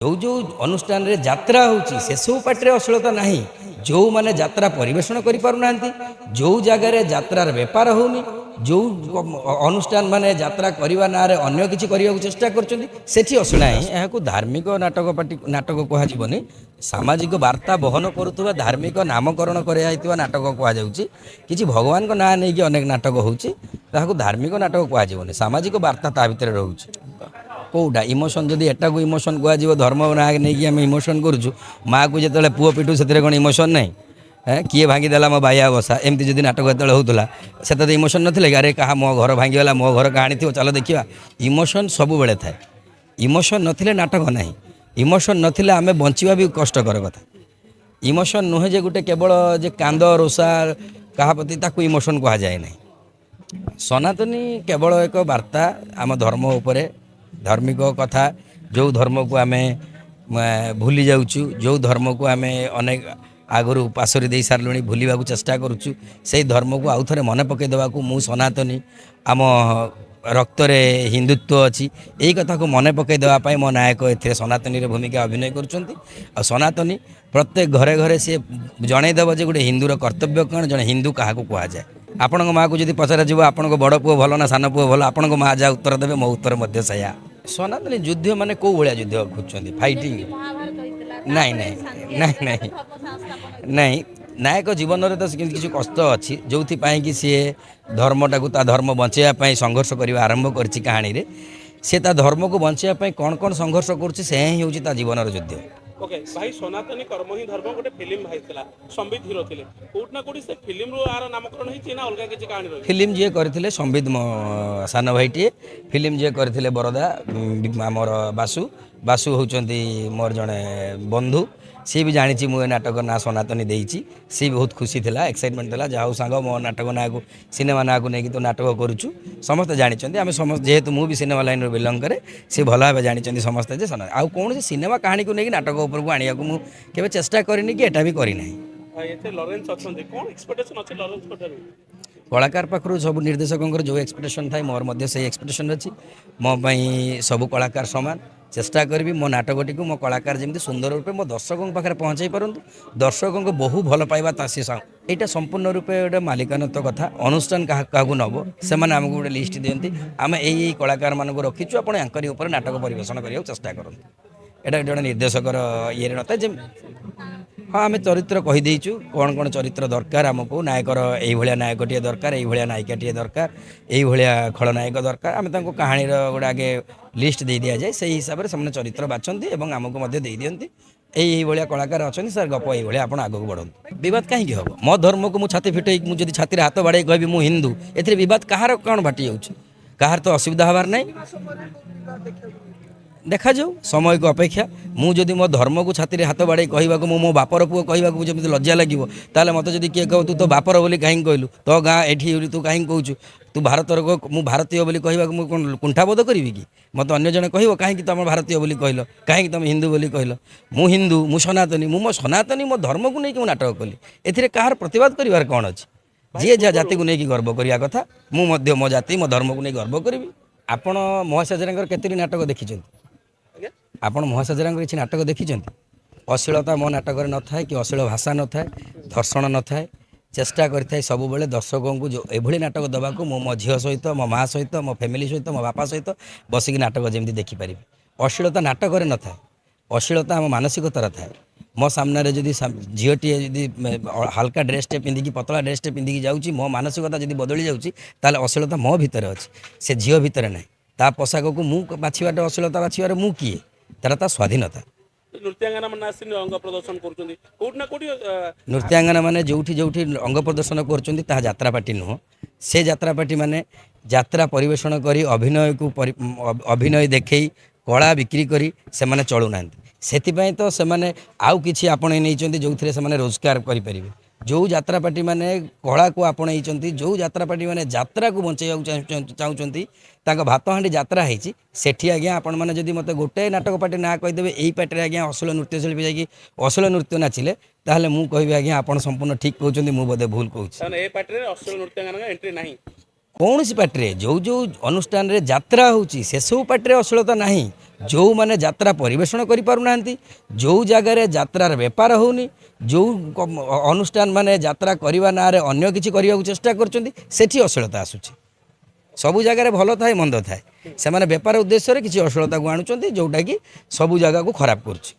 जो अनुष्ठान रे यात्रा होची से सब पाटे अश्लीलता नहीं। जो माने यात्रा परिवेषण करि पारुनांती, जो जगार यात्रार बेपार होनी, जो अनुष्ठान माने यात्रा करवा ना अन्य किसी करने चेष्टा करछंती अश्लील नहीं। यह धार्मिक नाटक पार्टी नाटक कहनी सामाजिक वार्ता बहन करुवा धार्मिक नामकरण कर नाटक कहुच्छी। किसी भगवान को ना नहीं कि अनेक नाटक होची धार्मिक नाटक कहनी सामाजिक वार्ता ता भीतर रोचे कौटा इमोशन जदि एटा को इमोशन कह धर्म ना नहीं आम इमोशन करुँ माँ को जो पुओ पिटू से कौन इमोशन नहीं किए भांगीदेला मो बाया बसा एमती जदि नाटक जो होता से तो इमोशन नथिले अरे कहा मो घर भांगीगला मो घर कहानी थी चलो देखा इमोशन सब बेले थाए। इमोशन नथिले नाटक ना इमोशन नथिले आम बंचा भी कष्टकर कथा। इमोशन नुहे जे गोटे केवल जे कांद रोषा क्या प्रति ताकू इमोशन कह जाए ना। सनातनी केवल एक वार्ता आम धर्म उपरे धार्मिक कथा जो धर्म को आम भूली जाऊँ जो धर्म को आम अनेक आगु पासरी दे सारे भूलवा चेष्टा करुचु से धर्म को आउ थे मन पकई देवा मु सनातनी आम रक्त रे हिंदुत्व अच्छी यही कथा को मन पकई देवाई मो नायक ए सनातनी भूमिका अभिनय कर सनातनी प्रत्येक घरे घरे सी जनईदेव जे गोटे हिंदूर कर्तव्य कौन जड़े हिंदू क्या कह जाए। आपण माँ को जब पचरा जी आपण बड़ पुओ भल ना सान पुओ भल आपण माँ जहाँ उत्तर देवे मो उत्तर मध्य सैया। सनातनी युद्ध माने कौ भाया युद्ध खोजुंट फाइटिंग नहीं नहीं नहीं नहीं नहीं नायक जीवन में तो किसी कष्ट अच्छी जो कि सी धर्मटा को धर्म बचाई संघर्ष करने आरंभ कर कहानी सी धर्म को बचाई कौन कौन संघर्ष कर जीवन युद्ध। ओके भाई सनातनी कर्म ही धर्म गोटे फिल्म भाई थिला संबित हिरो थिले कोट ना कोटी से फिल्म रो आर नामकरण हिची ना अलगा किछि कहानी रो फिल्म जे करथिले संबित सान भाईटी फिल्म जे करथिले बरदा हमर बासु बासु होचंती मोर जणे बंधु सी भी जानी मु नाटक ना सनातनी देइची सी बहुत खुशी थिला एक्साइटमेंट थिला जाऊ सांग मो नाटक ना को सिनेमा ना को नहीं तो नाटक करूछु समस्त जानी आम समस्त जेहेतु मु भी सिनेमा लाइन रो बिलंग करे सी भला भाव जानी समस्त जे सना आउ कौन से सिनेमा कहानी को नहीं नाटक ऊपर को आनिया को मु केबे चेष्टा करनी कि एटा भी करी नाही। एते लॉरेंस अछंती कोन एक्सपेक्टेशन अछि लॉरेंस पटेल कलाकार पाखु सब निर्देशकों जो एक्सपेक्टेशन थाए मोर मध्य से एक्सपेक्टेशन अच्छी मो सब कलाकार सामान चेष्टा करी मो नाटकटी को मो कलाकार जमी सुंदर रूपे मो दर्शकों पाखे पहुँचाई पारतु दर्शकों को बहु भल पाइबा यहाँ संपूर्ण रूपे गोटे मालिकानत्व कथा अनुष्ठान क्या नब से आमको गोटे लिस्ट दिखती आम यही कलाकार मान रखीचु आप नाटक परिवेशन करने चेष्टा करूँ यहाँ जो निर्देशकर ये न था हाँ आम चरित्र कहीदेचु कौन कौन चरित्र दरकार आमको नायकर ये नायकटे दरकार ये नायिकाटे दरकार ये खलनायक दरकार आम कहानी गोटे आगे लिस्ट दे दि जाए से हिसाब से चरित्र बाछंती और आमको दे दिखती यही कलाकार अच्छा सर गप ये आप आगे बढ़ती बद कहीं हम मो धर्म को मुझे छाती फिटे मुझे छाती हाथ बाड़े कह मु हिंदू ए बद कहार कौन बाटी जाऊँ कहार तो असुविधा हबार नहीं देखा जाऊ समय को अपेक्षा मुझे मो धर्म को छाती हाथ बाड़े कहवाक मो बापर पुओ कहवाक जमी लज्जा लगे ताले मत जब किए कह तू तो बापर बोली कहीं कहलु तो गाँ एठी तू कहीं कहूँ तू भारतर मु भारतीय बोली कहवाक मुझे कुंठाबोध करी कि मत अन्य जन कह कहीं तुम भारतीय बोली कहल कहीं तुम हिंदू बोली कहल मु हिंदू मु सनातनी मो सनातनी मो धर्म को लेकिन नाटक कली ए कहार प्रतिवाद करार कौन अच्छी जी जहाँ जाति को लेकिन गर्व करवा कथा मुझे मो जाति मो धर्म को नहीं गर्व करी आपण महासाजर केतरी नाटक देखी आपण महासाजर किसी नाटक देखी अश्लीलता मो नाटक न था कि अश्लील भाषा न था धर्षण न था चेष्टा करता सब बेले दर्शकों को जो एभली नाटक देवा मो झील सहित मो माँ सहित मो फैमिली सहित मो बापा सहित बसिक नाटक जमी देखिपारि अश्लीलता नाटक न था अश्लीलता आम मानसिकतार था मो सामने जदि झीटे जदि हल्का ड्रेसटे पिंधिकी पतला ड्रेसटे पिंधिकी जाऊँगी मो मानसिकता जदि बदली जाऊँगी ताले अश्लीलता मो भितर अच्छी से झील भितर ना ता पोशाक को मु बाछिबार अश्लीलता बाछिबार मु किए तार ता स्वाधीनता नृत्यांगना मैंने अंग प्रदर्शन कर नृत्यांगना मैंने जो अंग प्रदर्शन कर यात्रा पार्टी नुह से यात्रा पार्टी माने यात्रा परिवेषण कर अभिनय को अभिनय देखई कला बिक्री करी से माने चलुना से तो से आउ कि आपण नहीं जो थे रोजगार करें जो यात्रा पार्टी माने कला को आपणई जो यात्रा पार्टी माने यात्रा को बचाई चाहूँगी भात हाँडी यात्रा होती सेठी आज्ञा आपण मैंने जब मत गोटे नाटक पार्टी ना कहीदेवे यही पार्टी आज्ञा अश्लील नृत्यशिल्पी जाकि अश्लील नृत्य नाचिले ताहले मु कहबी आज्ञा आपण संपूर्ण ठीक कहते मु बोधे भूल कहूँ कौन सी पार्टी जो अनुष्ठान रे यात्रा होची से सब पार्टी अश्लीलता नहीं ଯେଉଁମାନେ ଯାତ୍ରା ପରିବେଷଣ କରିପାରୁନାହାନ୍ତି, ଯେଉଁ ଜାଗାରେ ଯାତ୍ରାର ବେପାର ହେଉନି, ଯେଉଁ ଅନୁଷ୍ଠାନ ମାନେ ଯାତ୍ରା କରିବା ନାଁରେ ଅନ୍ୟ କିଛି କରିବାକୁ ଚେଷ୍ଟା କରୁଛନ୍ତି, ସେଠି ଅଶ୍ଳୀଳତା ଆସୁଛି। ସବୁ ଜାଗାରେ ଭଲ ଥାଏ ମନ୍ଦ ଥାଏ, ସେମାନେ ବେପାର ଉଦ୍ଦେଶ୍ୟରେ କିଛି ଅଶ୍ଳୀଳତାକୁ ଆଣୁଛନ୍ତି, ଯେଉଁଟାକି ସବୁ ଜାଗାକୁ ଖରାପ କରୁଛି।